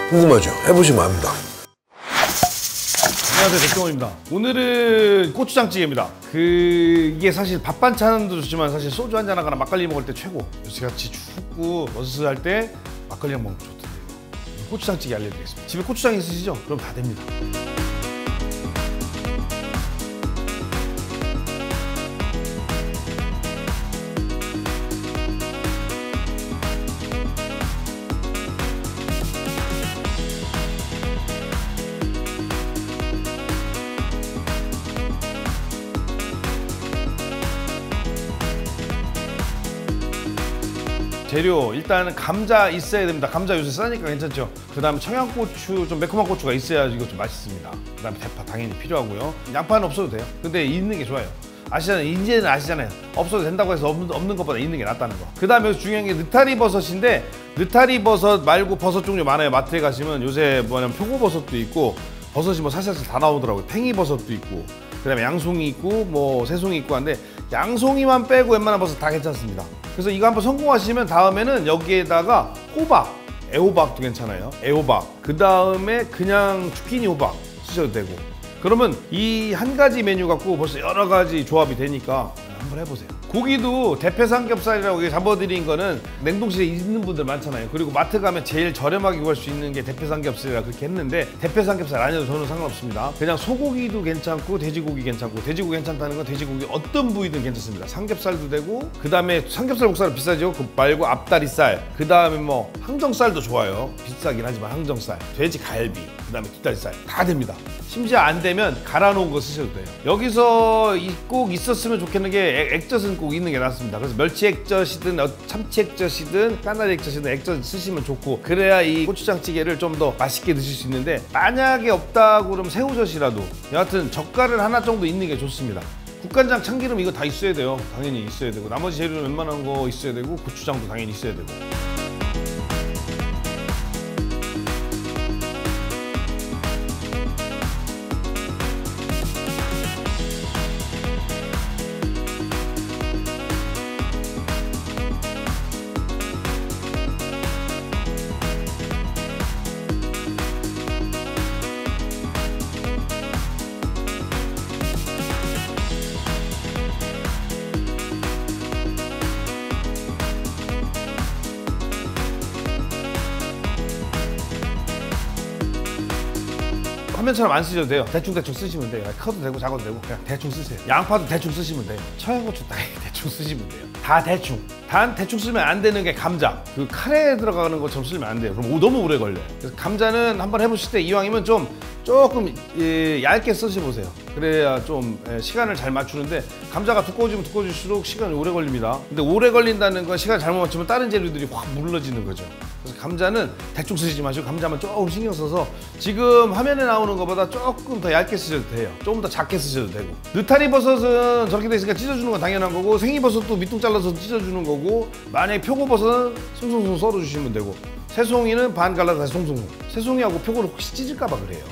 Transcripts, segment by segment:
궁금하죠? 해보시면 압니다. 안녕하세요, 백종원입니다. 오늘은 고추장찌개입니다. 이게 사실 밥 반찬도 좋지만 사실 소주 한잔 하거나 막걸리 먹을 때 최고. 같이 춥고 머스할 때 막걸리랑 먹으면 좋던데요. 고추장찌개 알려드리겠습니다. 집에 고추장 있으시죠? 그럼 다 됩니다. 재료 일단은 감자 있어야 됩니다. 감자 요새 싸니까 괜찮죠. 그 다음에 청양고추, 좀 매콤한 고추가 있어야 이거 좀 맛있습니다. 그 다음에 대파 당연히 필요하고요. 양파는 없어도 돼요. 근데 있는 게 좋아요. 아시잖아요. 이제는 아시잖아요. 없어도 된다고 해서 없는 것보다 있는 게 낫다는 거. 그 다음에 중요한 게 느타리 버섯인데, 느타리 버섯 말고 버섯 종류 많아요. 마트에 가시면 요새 뭐냐면 표고버섯도 있고 버섯이 뭐 살살 다 나오더라고요. 팽이버섯도 있고, 그 다음에 양송이 있고 뭐 새송이 있고 한데, 양송이만 빼고 웬만한 버섯 다 괜찮습니다. 그래서 이거 한번 성공하시면 다음에는 여기에다가 호박, 애호박도 괜찮아요. 애호박. 그 다음에 그냥 주키니 호박 쓰셔도 되고. 그러면 이 한 가지 메뉴 갖고 벌써 여러 가지 조합이 되니까 한번 해보세요. 고기도 대패 삼겹살이라고 잡아드린 거는 냉동실에 있는 분들 많잖아요. 그리고 마트 가면 제일 저렴하게 구할 수 있는 게 대패 삼겹살이라 그렇게 했는데, 대패 삼겹살 아니어도 저는 상관없습니다. 그냥 소고기도 괜찮고 돼지고기 괜찮고, 돼지고기 괜찮다는 건 돼지고기 어떤 부위든 괜찮습니다. 삼겹살도 되고, 그 다음에 삼겹살 목살은 비싸죠. 그 말고 앞다리살, 그 다음에 뭐 항정살도 좋아요. 비싸긴 하지만 항정살, 돼지 갈비, 그 다음에 뒷다리살 다 됩니다. 심지어 안 되면 갈아 놓은 거 쓰셔도 돼요. 여기서 꼭 있었으면 좋겠는 게 액젓은 꼭 있는 게 낫습니다. 그래서 멸치 액젓이든 참치 액젓이든 까나리 액젓이든 액젓 쓰시면 좋고, 그래야 이 고추장찌개를 좀 더 맛있게 드실 수 있는데, 만약에 없다고 그러면 새우젓이라도, 여하튼 젓갈을 하나 정도 있는 게 좋습니다. 국간장, 참기름 이거 다 있어야 돼요. 당연히 있어야 되고, 나머지 재료는 웬만한 거 있어야 되고, 고추장도 당연히 있어야 되고. 화면처럼 안 쓰셔도 돼요. 대충 쓰시면 돼요. 커도 되고 작아도 되고 그냥 대충 쓰세요. 양파도 대충 쓰시면 돼요. 청양고추 대충 쓰시면 돼요. 다 대충. 단 대충 쓰면 안 되는 게 감자. 그 카레에 들어가는 것처럼 쓰면 안 돼요. 그럼 너무 오래 걸려요. 그래서 감자는 한번 해보실 때 이왕이면 조금 얇게 쓰셔보세요. 그래야 좀 시간을 잘 맞추는데, 감자가 두꺼워지면 두꺼워질수록 시간이 오래 걸립니다. 근데 오래 걸린다는 건 시간 잘못 맞추면 다른 재료들이 확 물러지는 거죠. 그래서 감자는 대충 쓰시지 마시고 감자만 조금 신경 써서 지금 화면에 나오는 것보다 조금 더 얇게 쓰셔도 돼요. 조금 더 작게 쓰셔도 되고. 느타리 버섯은 저렇게 돼 있으니까 찢어주는 건 당연한 거고, 생이버섯도 밑둥 잘라서 찢어주는 거고, 만약에 표고버섯은 송송송 썰어주시면 되고, 새송이는 반 갈라서 다시 송송송. 새송이하고 표고를 혹시 찢을까 봐 그래요.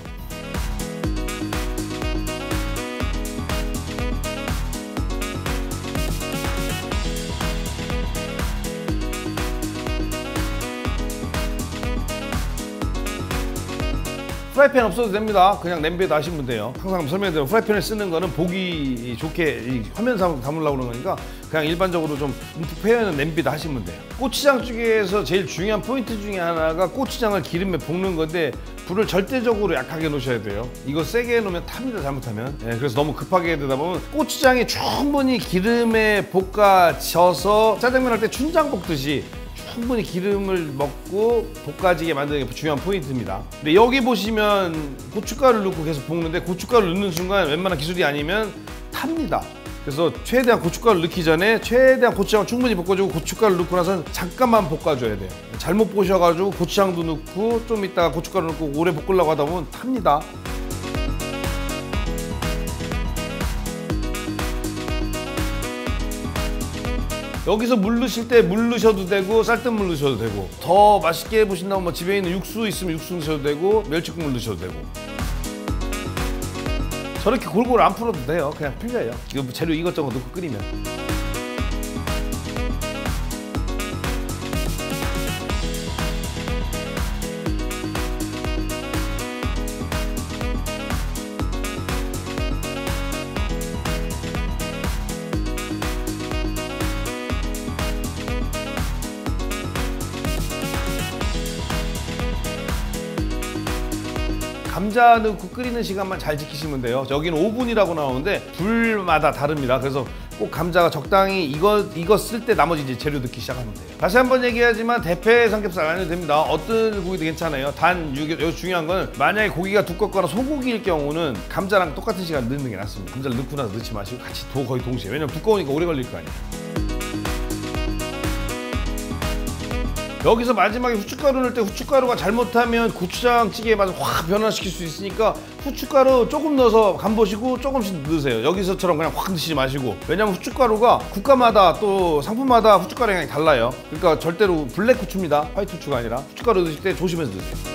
프라이팬 없어도 됩니다. 그냥 냄비에다 하시면 돼요. 항상 설명드린 프라이팬을 쓰는 거는 보기 좋게 화면 담으려고 그러는 거니까 그냥 일반적으로 좀 움푹 패여있는 냄비에다 하시면 돼요. 고추장찌개에서 제일 중요한 포인트 중에 하나가 고추장을 기름에 볶는 건데, 불을 절대적으로 약하게 놓으셔야 돼요. 이거 세게 해놓으면 탑니다, 잘못하면. 그래서 너무 급하게 되다 보면 고추장이 충분히 기름에 볶아져서 짜장면 할 때 춘장 볶듯이 충분히 기름을 먹고 볶아지게 만드는 게 중요한 포인트입니다. 근데 여기 보시면 고춧가루를 넣고 계속 볶는데, 고춧가루를 넣는 순간 웬만한 기술이 아니면 탑니다. 그래서 최대한 고춧가루 넣기 전에 최대한 고추장을 충분히 볶아주고, 고춧가루 넣고 나서는 잠깐만 볶아줘야 돼요. 잘못 보셔가지고 고추장도 넣고 좀 이따가 고춧가루 넣고 오래 볶으려고 하다 보면 탑니다. 여기서 물 넣으실 때 물 넣으셔도 되고 쌀뜨물 넣으셔도 되고, 더 맛있게 해보신다면 뭐 집에 있는 육수 있으면 육수 넣으셔도 되고 멸치국물 넣으셔도 되고. 저렇게 골고루 안 풀어도 돼요. 그냥 풀려요. 이거 재료 이것저것 넣고 끓이면. 감자 넣고 끓이는 시간만 잘 지키시면 돼요. 여기는 5분이라고 나오는데 불마다 다릅니다. 그래서 꼭 감자가 적당히 익었을 때 나머지 이제 재료 넣기 시작하면 돼요. 다시 한번 얘기하지만 대패 삼겹살 안 해도 됩니다. 어떤 고기도 괜찮아요. 단 여기 중요한 건 만약에 고기가 두껍거나 소고기일 경우는 감자랑 똑같은 시간 넣는 게 낫습니다. 감자를 넣고 나서 넣지 마시고 같이 거의 동시에. 왜냐면 두꺼우니까 오래 걸릴 거 아니에요. 여기서 마지막에 후춧가루 넣을 때 후춧가루가 잘못하면 고추장 찌개의 맛을 확 변화시킬 수 있으니까 후춧가루 조금 넣어서 간 보시고 조금씩 넣으세요. 여기서처럼 그냥 확 넣지 마시고. 왜냐면 후춧가루가 국가마다 또 상품마다 후춧가루 향이 달라요. 그러니까 절대로 블랙 후추입니다. 화이트 후추가 아니라. 후춧가루 넣으실 때 조심해서 넣으세요.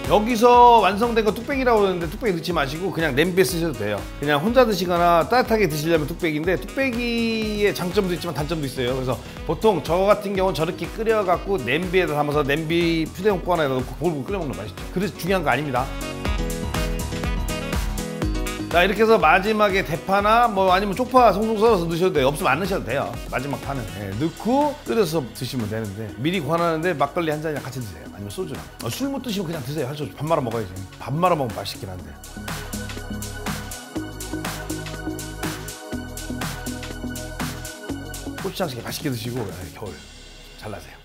여기서 완성된 거 뚝배기라고 그러는데 뚝배기 넣지 마시고 그냥 냄비에 쓰셔도 돼요. 그냥 혼자 드시거나 따뜻하게 드시려면 뚝배기인데 뚝배기의 장점도 있지만 단점도 있어요. 그래서 보통 저 같은 경우는 저렇게 끓여갖고 냄비에다 담아서 냄비 휴대용 보관에다 넣고 골고루 끓여 먹는 거 맛있죠. 그래서 중요한 거 아닙니다. 자, 이렇게 해서 마지막에 대파나 뭐 아니면 쪽파 송송 썰어서 넣으셔도 돼요. 없으면 안 넣으셔도 돼요. 마지막 파는 넣고 끓여서 드시면 되는데 미리 권하는데 막걸리 한 잔이랑 같이 드세요. 아니면 소주랑. 술 못 드시면 그냥 드세요. 할 수 없이 밥 말아 먹어야지. 밥 말아 먹으면 맛있긴 한데. 고추장찌개 맛있게 드시고 겨울 잘 나세요.